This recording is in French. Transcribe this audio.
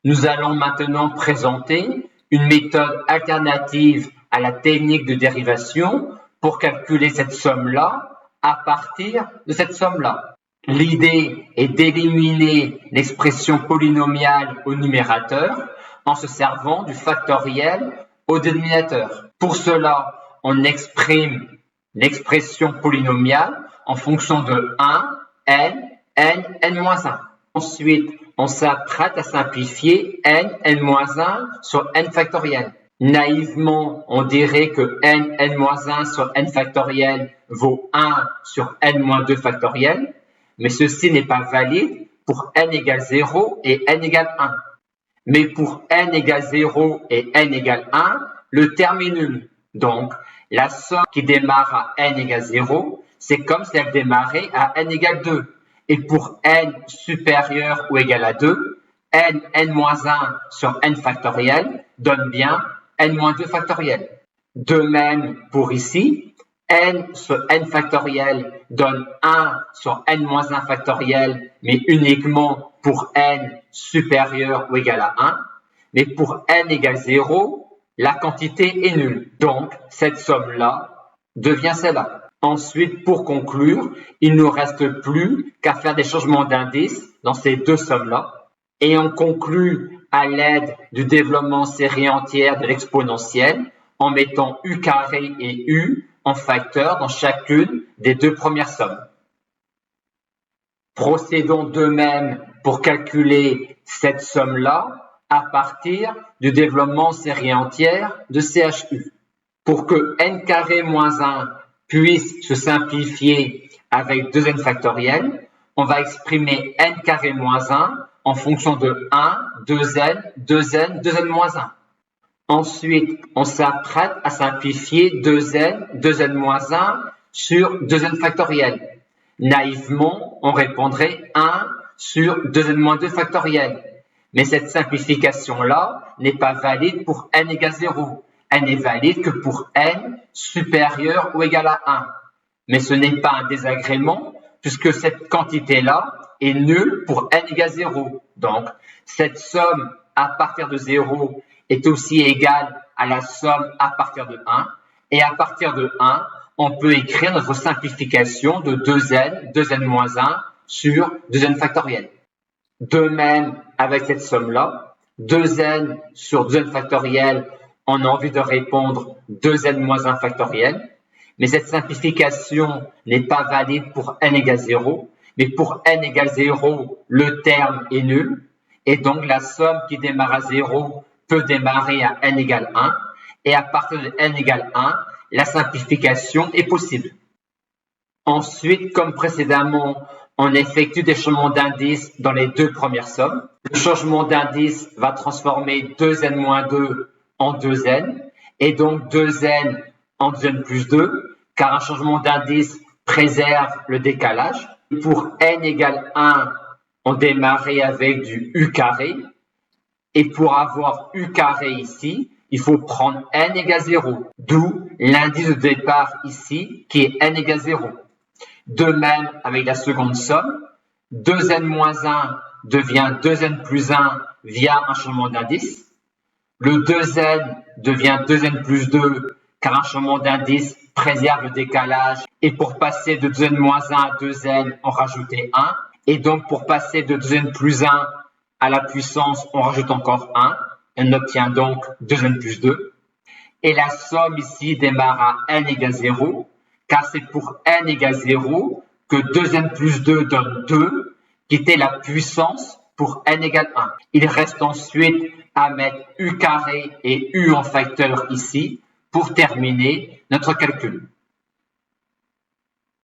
Nous allons maintenant présenter une méthode alternative à la technique de dérivation pour calculer cette somme-là à partir de cette somme-là. L'idée est d'éliminer l'expression polynomiale au numérateur en se servant du factoriel au dénominateur. Pour cela, on exprime l'expression polynomiale en fonction de 1, n, n-1. Ensuite, on s'apprête à simplifier n-1 sur n factoriel. Naïvement, on dirait que n-1 sur n factoriel vaut 1 sur n-2 factoriel, mais ceci n'est pas valide pour n égale 0 et n égale 1. Mais pour n égale 0 et n égale 1, le terme est nul. Donc, la somme qui démarre à n égale 0, c'est comme si elle démarrait à n égale 2. Et pour n supérieur ou égal à 2, n-1 sur n factoriel donne bien n-2 factoriel. De même, pour ici, n sur n factoriel donne 1 sur n-1 factoriel, mais uniquement pour n supérieur ou égal à 1. Mais pour n égale 0, la quantité est nulle. Donc, cette somme-là devient celle-là. Ensuite, pour conclure, il ne nous reste plus qu'à faire des changements d'indice dans ces deux sommes-là. Et on conclut à l'aide du développement série entière de l'exponentielle en mettant u carré et u en facteur dans chacune des deux premières sommes. Procédons de même pour calculer cette somme-là à partir du développement série entière de CHU. Pour que n carré moins 1 puisse se simplifier avec 2n factoriel, on va exprimer n carré moins 1 en fonction de 1, 2n, 2n, 2n moins 1. Ensuite, on s'apprête à simplifier 2n, 2n moins 1 sur 2n factoriel. Naïvement, on répondrait 1 sur 2n moins 2 factoriel. Mais cette simplification-là n'est pas valide pour n égale 0. Elle n'est valide que pour n supérieur ou égal à 1. Mais ce n'est pas un désagrément puisque cette quantité-là est nulle pour n égale 0. Donc, cette somme à partir de 0 est aussi égale à la somme à partir de 1. Et à partir de 1, on peut écrire notre simplification de 2n, 2n-1 sur 2n factoriel. De même, avec cette somme-là, 2n sur 2n factoriel, on a envie de répondre 2n-1 factoriel. Mais cette simplification n'est pas valide pour n égale 0. Mais pour n égale 0, le terme est nul. Et donc, la somme qui démarre à 0 peut démarrer à n égale 1. Et à partir de n égale 1, la simplification est possible. Ensuite, comme précédemment, on effectue des changements d'indice dans les deux premières sommes. Le changement d'indice va transformer 2n-2 en 2n. Et donc 2n en 2n plus 2, car un changement d'indice préserve le décalage. Pour n égale 1, on démarrait avec du u carré. Et pour avoir u carré ici, il faut prendre n égale 0, d'où l'indice de départ ici, qui est n égale 0. De même, avec la seconde somme, 2n-1 devient 2n plus 1 via un changement d'indice. Le 2n devient 2n plus 2, car un changement d'indice préserve le décalage. Et pour passer de 2n-1 à 2n, on rajoutait 1. Et donc, pour passer de 2n plus 1 à la puissance, on rajoute encore 1. On obtient donc 2n plus 2. Et la somme ici démarre à n égale 0, car c'est pour n égale 0 que 2n plus 2 donne 2, qui était la puissance pour n égale 1. Il reste ensuite à mettre u carré et u en facteur ici pour terminer notre calcul.